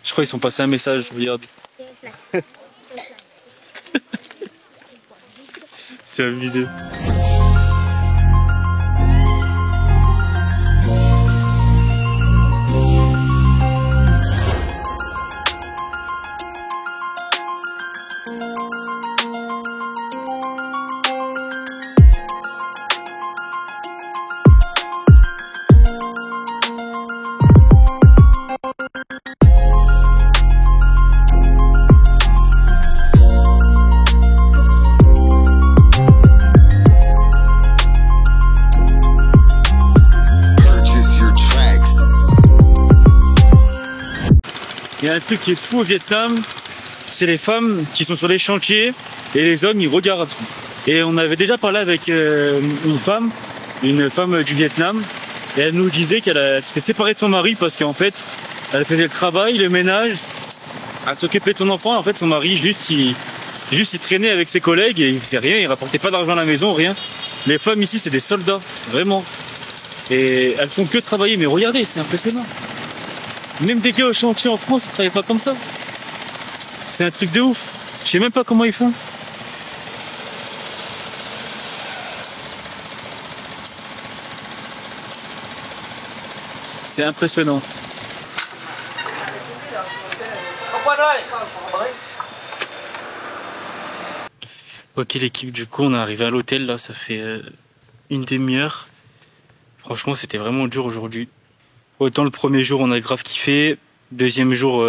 Je crois qu'ils sont passés un message, regarde. C'est abusé. Il y a un truc qui est fou au Vietnam, c'est les femmes qui sont sur les chantiers et les hommes ils regardent. Et on avait déjà parlé avec une femme du Vietnam, et elle nous disait qu'elle s'était séparée de son mari parce qu'en fait elle faisait le travail, le ménage, elle s'occupait de son enfant. En fait son mari il traînait avec ses collègues et il faisait rien, il rapportait pas d'argent à la maison, rien. Les femmes ici c'est des soldats, vraiment. Et elles font que travailler, mais regardez, c'est impressionnant. Même des gars au chantier en France, ils travaillent pas comme ça. C'est un truc de ouf. Je sais même pas comment ils font. C'est impressionnant. Ok l'équipe, du coup on est arrivé à l'hôtel là, ça fait une demi-heure. Franchement c'était vraiment dur aujourd'hui. Autant le premier jour on a grave kiffé, deuxième jour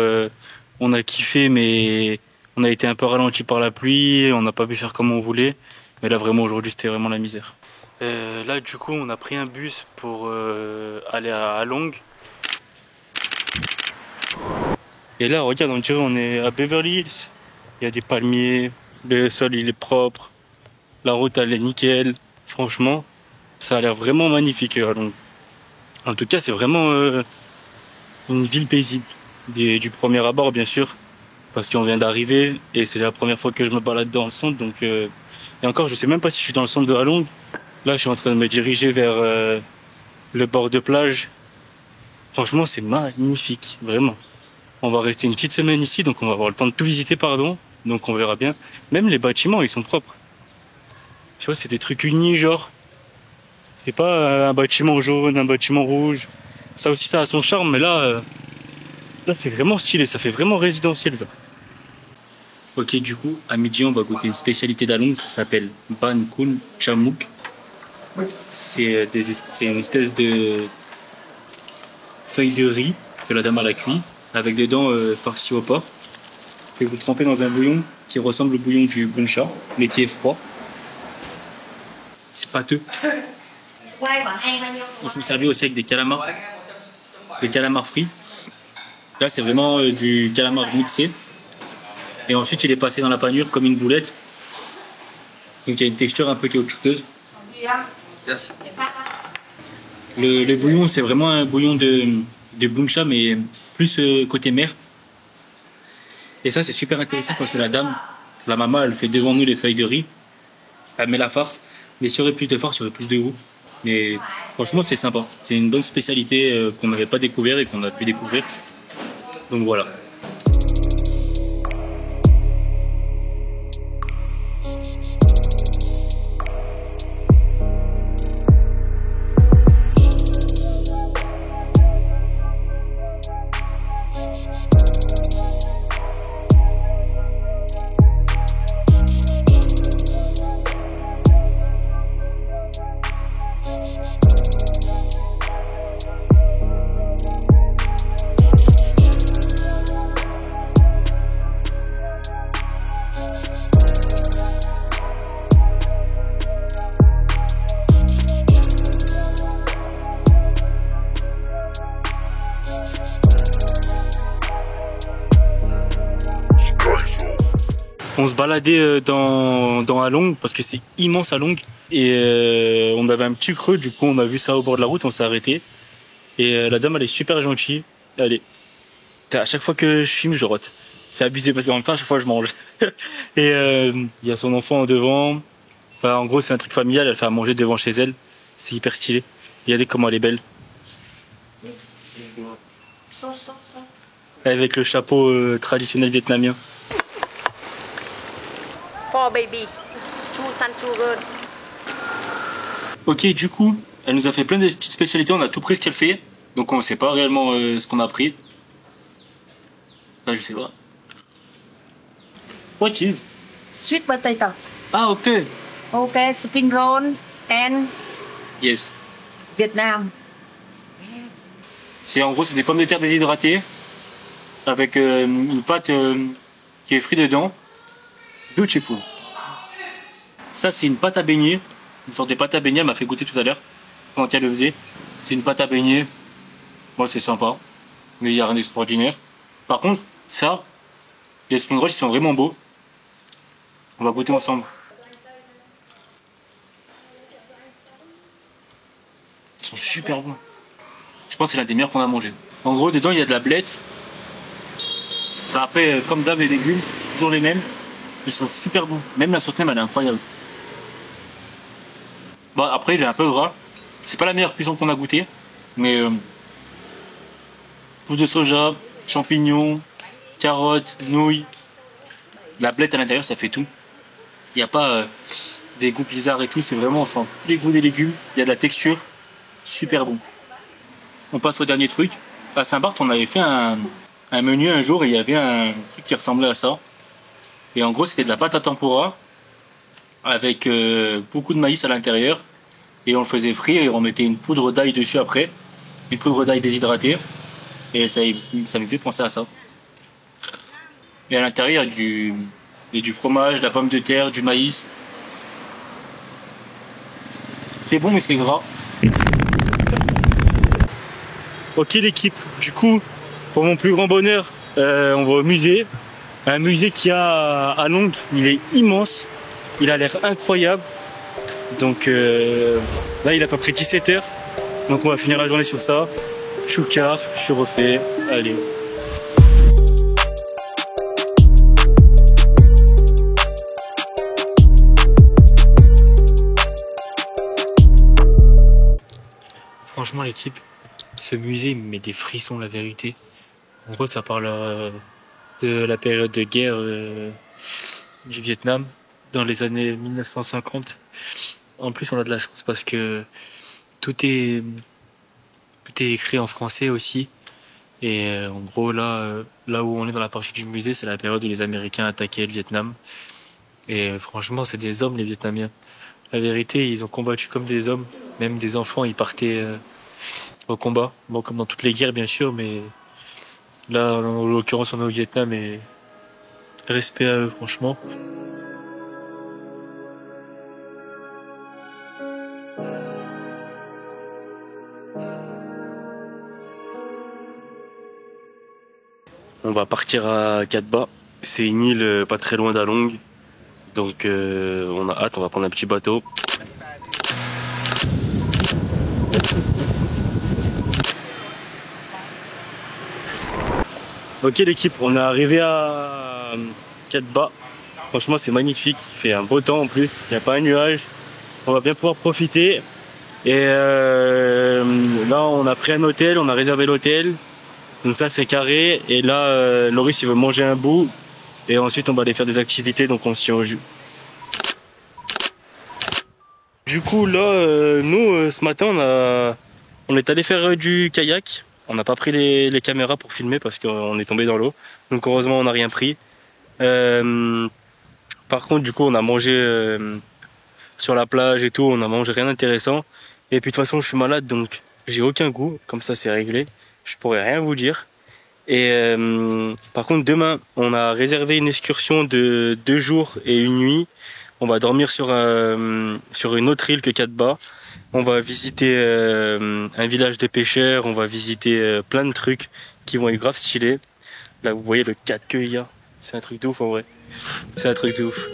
on a kiffé mais on a été un peu ralenti par la pluie, on n'a pas pu faire comme on voulait. Mais là vraiment aujourd'hui c'était vraiment la misère. Là du coup on a pris un bus pour aller à Halong. Et là regarde, on dirait on est à Beverly Hills. Il y a des palmiers, le sol il est propre, la route elle est nickel. Franchement ça a l'air vraiment magnifique Halong. En tout cas, c'est vraiment une ville paisible. Du premier abord, bien sûr, parce qu'on vient d'arriver et c'est la première fois que je me balade dans le centre. Donc, et encore, je sais même pas si je suis dans le centre de Halong. Là, je suis en train de me diriger vers le bord de plage. Franchement, c'est magnifique, vraiment. On va rester une petite semaine ici, donc on va avoir le temps de tout visiter, pardon. Donc, on verra bien. Même les bâtiments, ils sont propres. Tu vois, c'est des trucs unis, genre. C'est pas un bâtiment jaune, un bâtiment rouge. Ça aussi, ça a son charme, mais là c'est vraiment stylé. Ça fait vraiment résidentiel, ça. Ok, du coup, à midi, on va goûter une spécialité d'Halong. Ça s'appelle Ban Khun Chamuk. C'est une espèce de feuille de riz que la dame a cuit, avec dedans farci au porc. Que vous trempez dans un bouillon qui ressemble au bouillon du bun cha, mais qui est froid. C'est pâteux. Ils sont servis aussi avec des calamars frits. Là, c'est vraiment du calamar mixé. Et ensuite, il est passé dans la panure comme une boulette. Donc, il y a une texture un peu caoutchouteuse. Le bouillon, c'est vraiment un bouillon de bun cha, mais plus côté mer. Et ça, c'est super intéressant parce que la maman, elle fait devant nous les feuilles de riz. Elle met la farce. Mais s'il y aurait plus de farce, il y aurait plus de goût. Mais franchement, c'est sympa. C'est une bonne spécialité qu'on n'avait pas découvert et qu'on a pu découvrir. Donc voilà. On se baladait dans Halong parce que c'est immense Halong et on avait un petit creux, du coup on a vu ça au bord de la route, on s'est arrêté et la dame elle est super gentille. Allez, à chaque fois que je filme je rote, c'est abusé parce qu'en même temps à chaque fois je mange. Et il y a son enfant devant, enfin en gros c'est un truc familial, elle fait à manger devant chez elle, c'est hyper stylé. Regardez comment elle est belle. avec le chapeau traditionnel vietnamien. For baby, two son, two girl. Ok, du coup, elle nous a fait plein de petites spécialités, on a tout pris ce qu'elle fait. Donc on ne sait pas réellement ce qu'on a pris. Bah, je sais pas. What is? Sweet potato. Ah, ok. Okay, spring roll and Yes. Vietnam. En gros, c'est des pommes de terre déshydratées avec une pâte qui est frite dedans. Beautiful. Ça, c'est une pâte à beignet. Une sorte de pâte à beignet, elle m'a fait goûter tout à l'heure quand elle le faisait. C'est une pâte à beignet. Moi, c'est sympa, mais il n'y a rien d'extraordinaire. Par contre, ça, les spring rolls, ils sont vraiment beaux. On va goûter ensemble. Ils sont super bons. Je pense que c'est l'un des meilleurs qu'on a mangé. En gros, dedans, il y a de la blette. Après, comme d'hab, les légumes, toujours les mêmes. Ils sont super bons. Même la sauce nem, elle est incroyable. Bon, après, il est un peu gras. C'est pas la meilleure cuisson qu'on a goûté, mais pousse de soja, champignons, carottes, nouilles. La blette à l'intérieur, ça fait tout. Il n'y a pas des goûts bizarres et tout. C'est vraiment, enfin, les goûts des légumes. Il y a de la texture. Super bon. On passe au dernier truc. À Saint-Barth, on avait fait un menu un jour et il y avait un truc qui ressemblait à ça. Et en gros, c'était de la pâte à tempura avec beaucoup de maïs à l'intérieur. Et on le faisait frire et on mettait une poudre d'ail dessus après. Une poudre d'ail déshydratée. Et ça me fait penser à ça. Et à l'intérieur, il y a du fromage, de la pomme de terre, du maïs. C'est bon, mais c'est gras. Ok l'équipe, du coup, pour mon plus grand bonheur, on va au musée. Un musée qui a à Londres, il est immense. Il a l'air incroyable. Donc là, il a pas pris 17 heures. Donc on va finir la journée sur ça. Je suis car, je suis refait. Allez. Franchement les types, ce musée me met des frissons, la vérité. En gros, ça parle de la période de guerre du Vietnam dans les années 1950. En plus, on a de la chance parce que tout est écrit en français aussi. Et en gros, là où on est dans la partie du musée, c'est la période où les Américains attaquaient le Vietnam. Et franchement, c'est des hommes, les Vietnamiens. La vérité, ils ont combattu comme des hommes. Même des enfants, ils partaient au combat. Bon, comme dans toutes les guerres, bien sûr, mais là, en l'occurrence, on est au Vietnam et respect à eux, franchement. On va partir à Cat Ba. C'est une île pas très loin d'Along. Donc on a hâte, on va prendre un petit bateau. Ok l'équipe, on est arrivé à Cat Ba. Franchement c'est magnifique, il fait un beau temps en plus, il n'y a pas un nuage. On va bien pouvoir profiter. Et là on a pris un hôtel, on a réservé l'hôtel. Donc ça c'est carré. Et là Loris il veut manger un bout. Et ensuite on va aller faire des activités, donc on se tient au jus. Du coup là, nous ce matin on est allé faire du kayak. On n'a pas pris les caméras pour filmer parce qu'on est tombé dans l'eau. Donc heureusement on n'a rien pris. Par contre du coup on a mangé sur la plage et tout, on a mangé rien d'intéressant. Et puis de toute façon je suis malade donc j'ai aucun goût, comme ça c'est réglé. Je pourrais rien vous dire. Et par contre demain on a réservé une excursion de 2 jours et 1 nuit. On va dormir sur une autre île que Cat Ba. On va visiter un village de pêcheurs, on va visiter plein de trucs qui vont être grave stylés. Là vous voyez le 4 qu'il y a, c'est un truc de ouf en vrai. C'est un truc de ouf.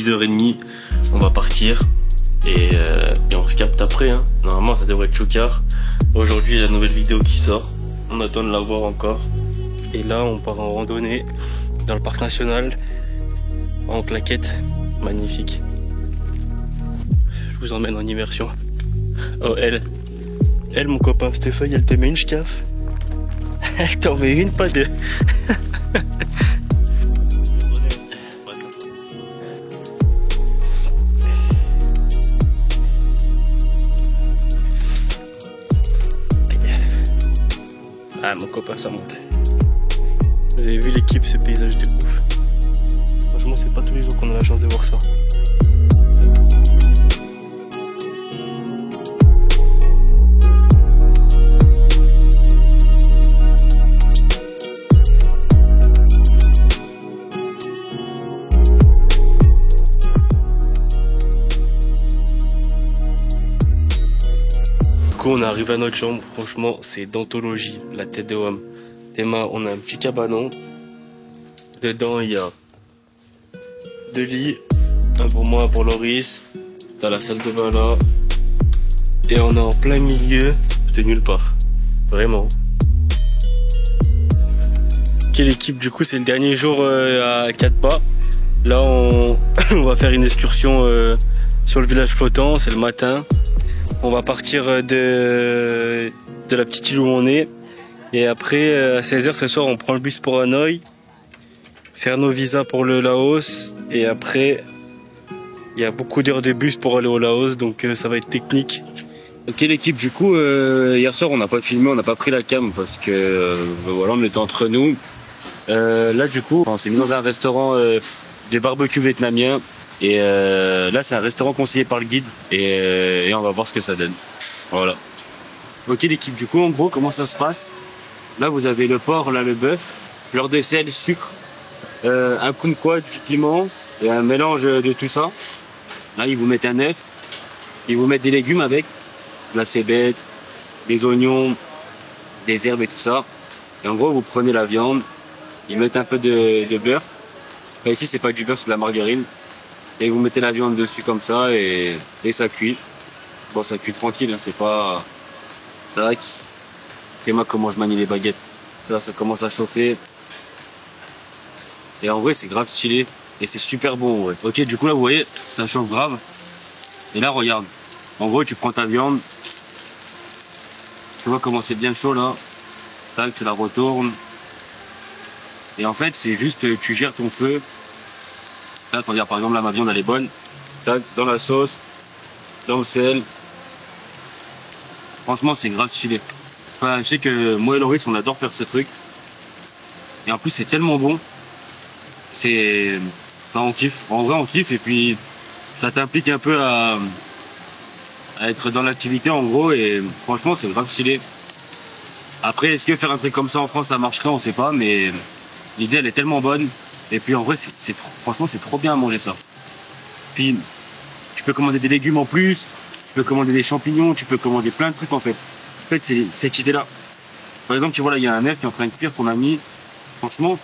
10h30, on va partir. Et on se capte après, hein. Normalement ça devrait être choucard. Aujourd'hui il y a la nouvelle vidéo qui sort. On attend de la voir encore. Et là on part en randonnée dans le parc national en claquette. Magnifique. Je vous emmène en immersion. Oh elle mon copain Stéphane, elle te met une schcaf. Elle t'en met une, pas deux. Ah mon copain ça monte. Vous avez vu l'équipe, ce paysage de ouf. Franchement c'est pas tous les jours qu'on a la chance de voir ça. On arrive à notre chambre, franchement c'est d'anthologie, la tête de homme. Théma, on a un petit cabanon. Dedans il y a 2 lits, un pour moi, un pour Loris. T'as la salle de bain là. Et on est en plein milieu de nulle part. Vraiment. Quelle équipe, du coup c'est le dernier jour à 4 pas. Là on va faire une excursion sur le village flottant, c'est le matin. On va partir de la petite île où on est. Et après, à 16h ce soir, on prend le bus pour Hanoï. Faire nos visas pour le Laos. Et après, il y a beaucoup d'heures de bus pour aller au Laos. Donc ça va être technique. Ok l'équipe, du coup, hier soir, on n'a pas filmé, on n'a pas pris la cam. Parce que voilà, on était entre nous. Là, du coup, on s'est mis dans un restaurant de barbecue vietnamien. Et là c'est un restaurant conseillé par le guide et on va voir ce que ça donne. Voilà. Ok l'équipe, du coup en gros comment ça se passe? Là vous avez le porc, là le bœuf, fleur de sel, sucre, un kumquat, du piment et un mélange de tout ça. Là ils vous mettent un œuf, ils vous mettent des légumes avec, de la cébette, des oignons, des herbes et tout ça. Et en gros vous prenez la viande, ils mettent un peu de beurre. Enfin, ici c'est pas du beurre, c'est de la margarine. Et vous mettez la viande dessus comme ça et ça cuit. Bon, ça cuit tranquille, hein, c'est pas... Tac. Et moi, comment je manie les baguettes. Là, ça commence à chauffer. Et en vrai, c'est grave stylé. Et c'est super bon, ouais. Ok, du coup, là, vous voyez, ça chauffe grave. Et là, regarde. En gros, tu prends ta viande. Tu vois comment c'est bien chaud, là. Tac, tu la retournes. Et en fait, c'est juste, tu gères ton feu. Là, regarde, par exemple, là, ma viande, elle est bonne. Tac, dans la sauce, dans le sel. Franchement, c'est grave stylé. Enfin, je sais que moi et Loris, on adore faire ce truc. Et en plus, c'est tellement bon. C'est... Enfin, on kiffe. En vrai, on kiffe. Et puis, ça t'implique un peu à être dans l'activité, en gros. Et franchement, c'est grave stylé. Après, est-ce que faire un truc comme ça en France, ça marcherait? On sait pas. Mais l'idée, elle est tellement bonne. Et puis en vrai, franchement, c'est trop bien à manger ça. Puis, tu peux commander des légumes en plus, tu peux commander des champignons, tu peux commander plein de trucs en fait. En fait, c'est cette idée-là. Par exemple, tu vois là, il y a un œuf qui est en train de cuire qu'on a mis. Franchement,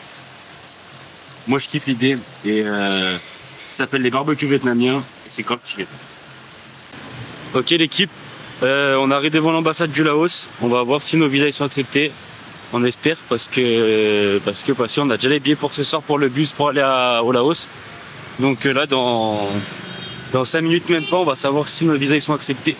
moi je kiffe l'idée. Et ça s'appelle les barbecues vietnamiens. Et c'est grave stylé. Ok l'équipe, on arrive devant l'ambassade du Laos. On va voir si nos visas ils sont acceptés. On espère parce que on a déjà les billets pour ce soir pour le bus pour aller au Laos. Donc là dans 5 minutes même pas on va savoir si nos visas ils sont acceptés.